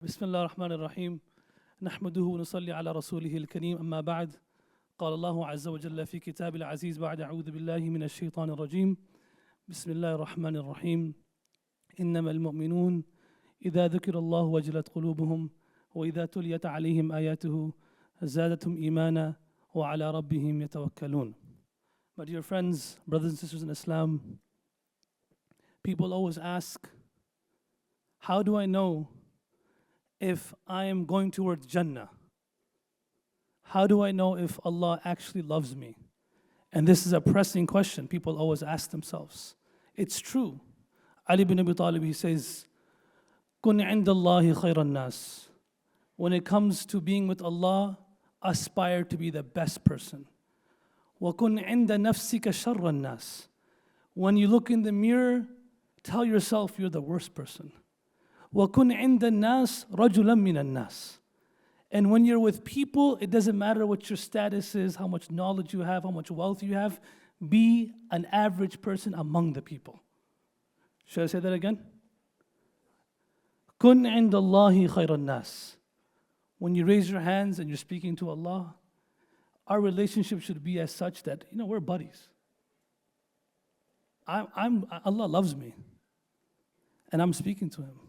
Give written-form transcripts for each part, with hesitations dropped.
بسم الله الرحمن الرحيم نحمده ونصلي على رسوله الكريم أما بعد قال الله عز وجل في كتاب العزيز بعد أعوذ بالله من الشيطان الرجيم بسم الله الرحمن الرحيم إنما المؤمنون إذا ذكر الله وجلت قلوبهم وإذا تليت عليهم آياته زادتهم إيمانا وعلى ربهم يتوكلون. My dear friends, brothers and sisters in Islam, people always ask, how do I know if I am going towards Jannah? How do I know if Allah actually loves me? And this is a pressing question people always ask themselves. It's true. Ali ibn Abi Talib, he says, Kun indallahi khayran nas. When it comes to being with Allah, aspire to be the best person. Wa kun inda nafsika sharran nas. When you look in the mirror, tell yourself you're the worst person. وَكُنْ عِنْدَ النَّاسِ رَجُلًا مِنَ النَّاسِ. And when you're with people, it doesn't matter what your status is, how much knowledge you have, how much wealth you have. Be an average person among the people. Should I say that again? كُنْ عِنْدَ اللَّهِ خَيْرَ النَّاسِ. When you raise your hands and you're speaking to Allah, our relationship should be as such that, we're buddies. Allah loves me. And I'm speaking to Him.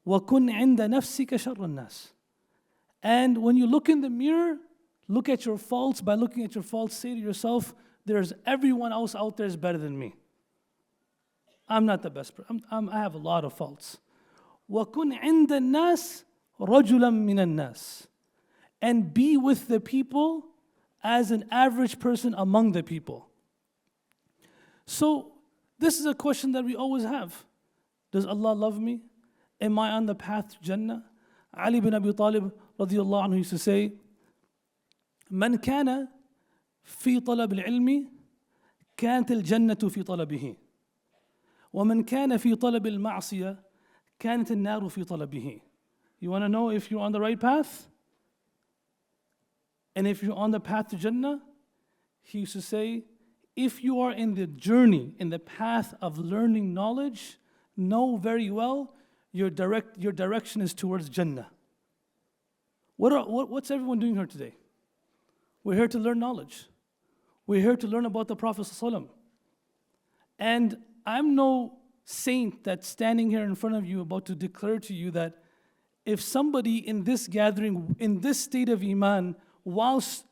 وَكُنْ عِنْدَ نَفْسِكَ شَرَّ النَّاسِ. And when you look in the mirror, look at your faults. By looking at your faults, say to yourself, there's everyone else out there is better than me. I'm not the best person. I have a lot of faults. وَكُنْ عِنْدَ النَّاسِ رَجُلًا مِنَ النَّاسِ. And be with the people as an average person among the people. So, this is a question that we always have. Does Allah love me? Am I on the path to Jannah? Ali ibn Abi Talib radiyallahu anhu used to say, من كان في طلب العلم كانت الجنة في طلبه ومن كان في طلب المعصية كانت النار في طلبه. You want to know if you're on the right path? And if you're on the path to Jannah? He used to say, if you are in the journey, in the path of learning knowledge, know very well your direction is towards Jannah. What's everyone doing here today? We're here to learn knowledge. We're here to learn about the Prophet ﷺ. And I'm no saint that's standing here in front of you about to declare to you that if somebody in this gathering, in this state of Iman, whilst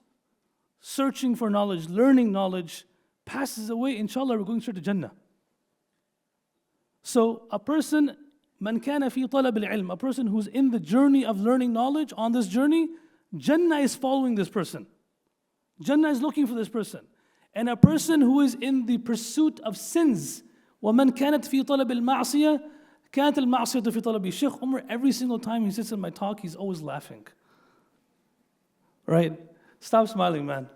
searching for knowledge, learning knowledge, passes away, inshallah, we're going straight to Jannah. So a person, man kana fi talab al-ilm, a person who's in the journey of learning knowledge, on this journey, Jannah is following this person. Jannah is looking for this person. And a person who is in the pursuit of sins, وَمَنْ كَانَتْ فِي طَلَبِ الْمَعْصِيَةِ كَانَتْ الْمَعْصِيَةُ فِي طَلَبِهِ. Shaykh Umar, every single time he sits in my talk, he's always laughing. Right? Stop smiling, man.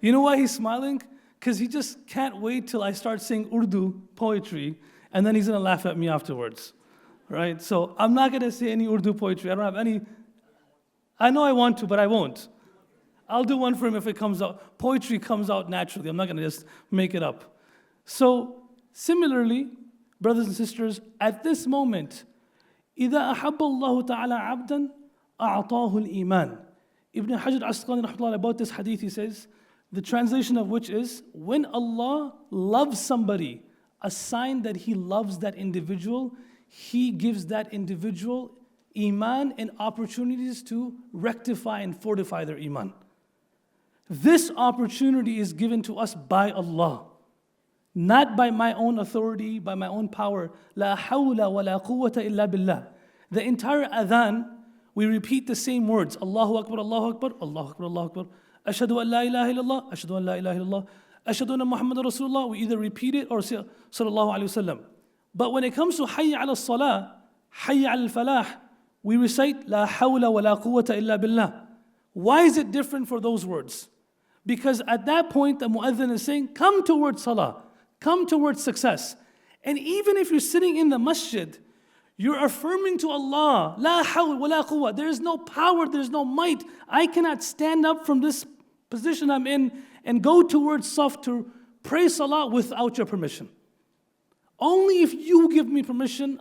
You know why he's smiling? Because he just can't wait till I start saying Urdu poetry, and then he's going to laugh at me afterwards, right? So I'm not going to say any Urdu poetry. I don't have any. I know I want to, but I won't. I'll do one for him if it comes out. Poetry comes out naturally. I'm not going to just make it up. So similarly, brothers and sisters, at this moment, إِذَا أَحَبَّ اللَّهُ تَعَالَى عَبْدًا أَعْطَاهُ الْإِيمَانِ. Ibn Hajar al-Asqalani about this hadith, he says, the translation of which is, when Allah loves somebody, a sign that He loves that individual, He gives that individual iman and opportunities to rectify and fortify their iman. This opportunity is given to us by Allah, not by my own authority, by my own power. La hawla wa la quwwata illa billah. The entire adhan, we repeat the same words. Allahu Akbar, Allahu Akbar, Allahu Akbar, Allahu Akbar. Ashhadu an la ilaha illallah, ashhadu an la ilaha illallah. Ashhadu anna Muhammadan Rasulullah, we either repeat it or say Sallallahu Alaihi Wasallam. But when it comes to Hayya ala salah, Hayya ala falah, we recite La hawla wa la quwwata illa billah. Why is it different for those words? Because at that point the mu'adhin is saying, come towards salah, come towards success. And even if you're sitting in the masjid, you're affirming to Allah, La hawla wa la quwwah, there is no power, there is no might. I cannot stand up from this position I'm in and go towards Saf to pray salah without your permission. Only if you give me permission,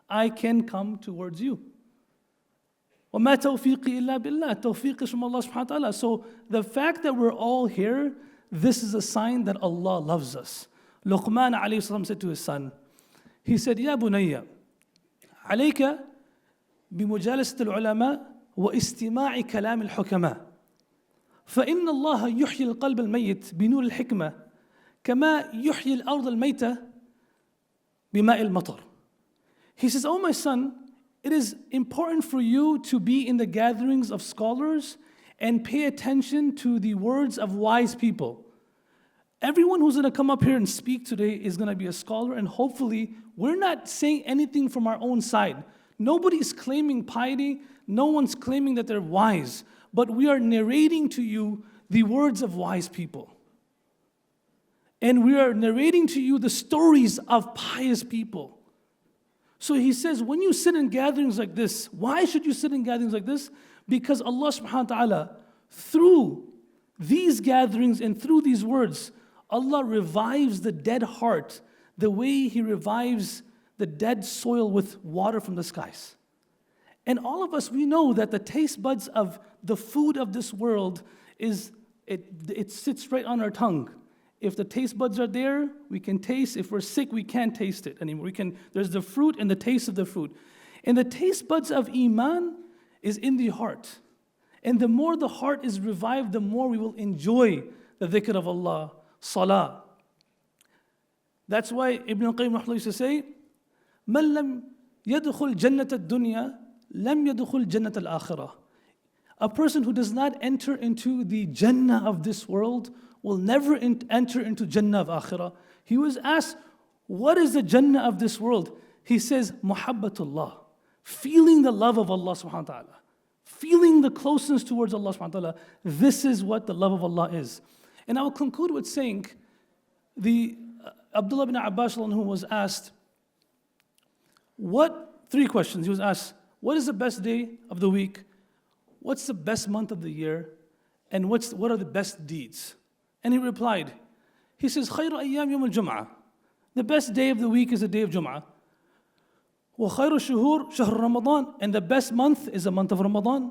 I can come towards you. وَمَا تَوْفِيقِي إِلَّا بِاللَّهِ. Tawfiq is from Allah subhanahu wa ta'ala. So the fact that we're all here, this is a sign that Allah loves us. Luqman alayhi salam said to his son, he said, يَا بُنَيَّ عَلَيْكَ بِمُجَالَسَةِ الْعُلَمَاءِ وَإِسْتِمَاعِ كَلَامِ الْحُكَمَاءِ فإن الله يحيي القلب الميت بنور الحكمة كما يحيي الأرض الميتة بماء المطر. He says, oh my son, it is important for you to be in the gatherings of scholars and pay attention to the words of wise people. Everyone who's going to come up here and speak today is going to be a scholar, and hopefully we're not saying anything from our own side. Nobody's claiming piety, no one's claiming that they're wise, but we are narrating to you the words of wise people. And we are narrating to you the stories of pious people. So he says, when you sit in gatherings like this, why should you sit in gatherings like this? Because Allah subhanahu wa ta'ala, through these gatherings and through these words, Allah revives the dead heart the way He revives the dead soil with water from the skies. And all of us, we know that the taste buds of the food of this world it sits right on our tongue. If the taste buds are there, we can taste. If we're sick, we can't taste it anymore. There's the fruit and the taste of the fruit. And the taste buds of Iman is in the heart. And the more the heart is revived, the more we will enjoy the dhikr of Allah, salah. That's why Ibn al-Qayyim used to say, مَنْ لَمْ يَدْخُلْ جَنَّةَ الدُّنْيَا لَمْ يَدْخُلْ جَنَّةَ الْآخِرَةِ. A person who does not enter into the Jannah of this world will never enter into Jannah of Akhirah. He was asked, what is the Jannah of this world? He says, Muhabbatullah, feeling the love of Allah subhanahu wa ta'ala, feeling the closeness towards Allah subhanahu wa ta'ala. This is what the love of Allah is. And I will conclude with saying, Abdullah ibn Abbas who was asked, three questions. He was asked, what is the best day of the week? What's the best month of the year? And what are the best deeds? And he replied, he says, خَيْرُ أَيَّامِ يَوْمِ الْجُمْعَةِ. The best day of the week is the day of Jum'ah. وَخَيْرُ الشُّهُورِ شَهْرُ رَمَضَانِ. And the best month is the month of Ramadan.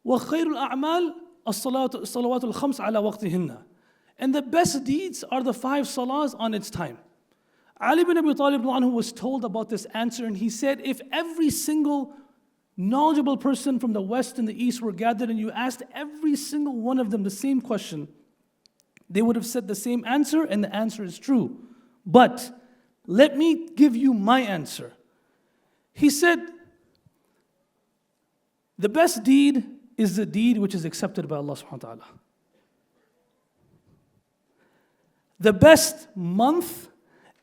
وَخَيْرُ الْأَعْمَالِ الصَّلَوَاتُ الْخَمْسِ عَلَى وَقْتِهِنَّ. And the best deeds are the 5 salahs on its time. Ali bin Abi Talib was told about this answer, and he said, if every single knowledgeable person from the west and the east were gathered and you asked every single one of them the same question, they would have said the same answer, and the answer is true. But let me give you my answer. He said, the best deed is the deed which is accepted by Allah subhanahu wa ta'ala. The best month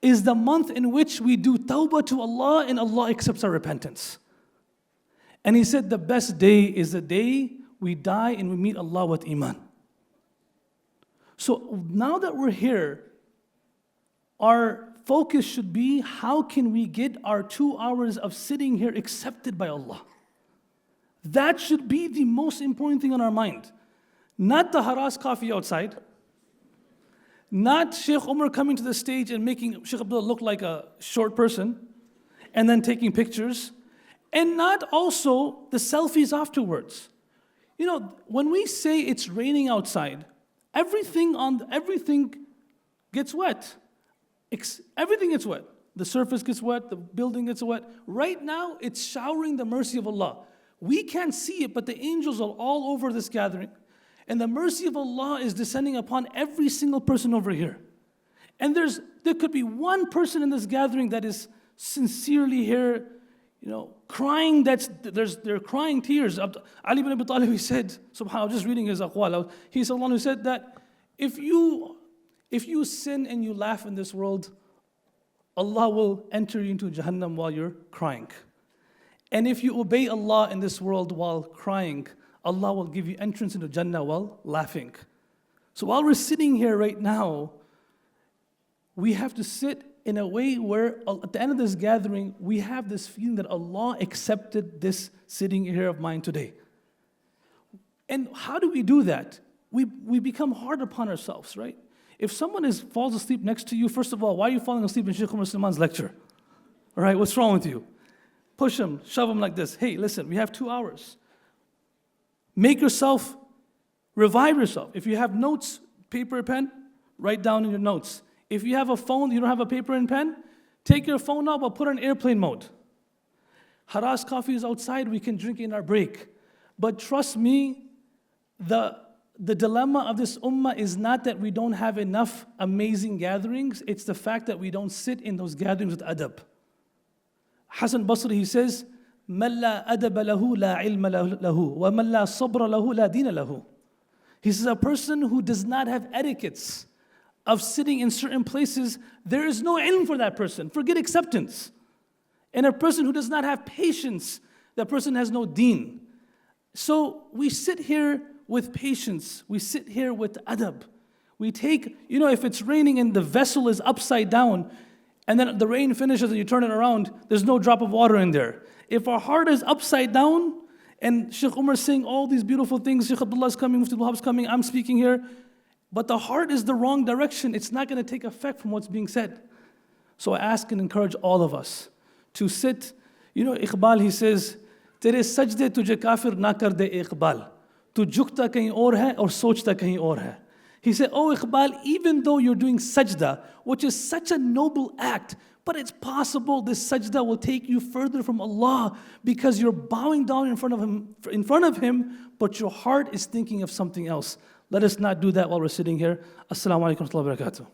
is the month in which we do tawbah to Allah and Allah accepts our repentance. And he said the best day is the day we die and we meet Allah with Iman. So now that we're here, our focus should be, how can we get our 2 hours of sitting here accepted by Allah? That should be the most important thing on our mind. Not the haras coffee outside. Not Sheikh Umar coming to the stage and making Sheikh Abdullah look like a short person and then taking pictures. And not also the selfies afterwards. You know, when we say it's raining outside, everything gets wet. Everything gets wet. The surface gets wet, the building gets wet. Right now, it's showering the mercy of Allah. We can't see it, but the angels are all over this gathering. And the mercy of Allah is descending upon every single person over here. And there could be one person in this gathering that is sincerely here, crying. They're crying tears. Ali ibn Abi Talib, he said, subhanAllah, just reading his aqwal, he someone who said that if you sin and you laugh in this world, Allah will enter you into Jahannam while you're crying. And if you obey Allah in this world while crying, Allah will give you entrance into Jannah while laughing. So while we're sitting here right now, we have to sit in a way where at the end of this gathering, we have this feeling that Allah accepted this sitting here of mine today. And how do we do that? We become hard upon ourselves, right? If someone falls asleep next to you, first of all, why are you falling asleep in Shaykh Umar Sulaiman's lecture? All right, what's wrong with you? Push him, shove him like this. Hey, listen, we have 2 hours. Make yourself, revive yourself. If you have notes, paper, pen, write down in your notes. If you have a phone, you don't have a paper and pen, take your phone out, but put on airplane mode. Haras coffee is outside, we can drink in our break. But trust me, the dilemma of this ummah is not that we don't have enough amazing gatherings, it's the fact that we don't sit in those gatherings with adab. Hasan Basri, he says, مَنْ لَا أَدَبَ لَهُ لَا عِلْمَ لَهُ وَمَنْ لَا صَبْرَ لَهُ لَا دِينَ لَهُ. He says, a person who does not have etiquettes of sitting in certain places, there is no ilm for that person. Forget acceptance. And a person who does not have patience, that person has no deen. So we sit here with patience. We sit here with adab. We take, if it's raining and the vessel is upside down, and then the rain finishes and you turn it around, there's no drop of water in there. If our heart is upside down, and Sheikh Umar is saying all these beautiful things, Sheikh Abdullah is coming, Mufti Abdul Rahman is coming, I'm speaking here, but the heart is the wrong direction, it's not going to take effect from what's being said. So I ask and encourage all of us to sit. Iqbal, he says, Tere sajde tujhe kafir na kar de Iqbal. Tu jukta kahin aur hai aur sochta kahin aur hai. He said, oh Iqbal, even though you're doing sajda, which is such a noble act, but it's possible this sajda will take you further from Allah because you're bowing down in front of Him, but your heart is thinking of something else. Let us not do that while we're sitting here. Assalamu alaikum wa rahmatullahi wa barakatuh.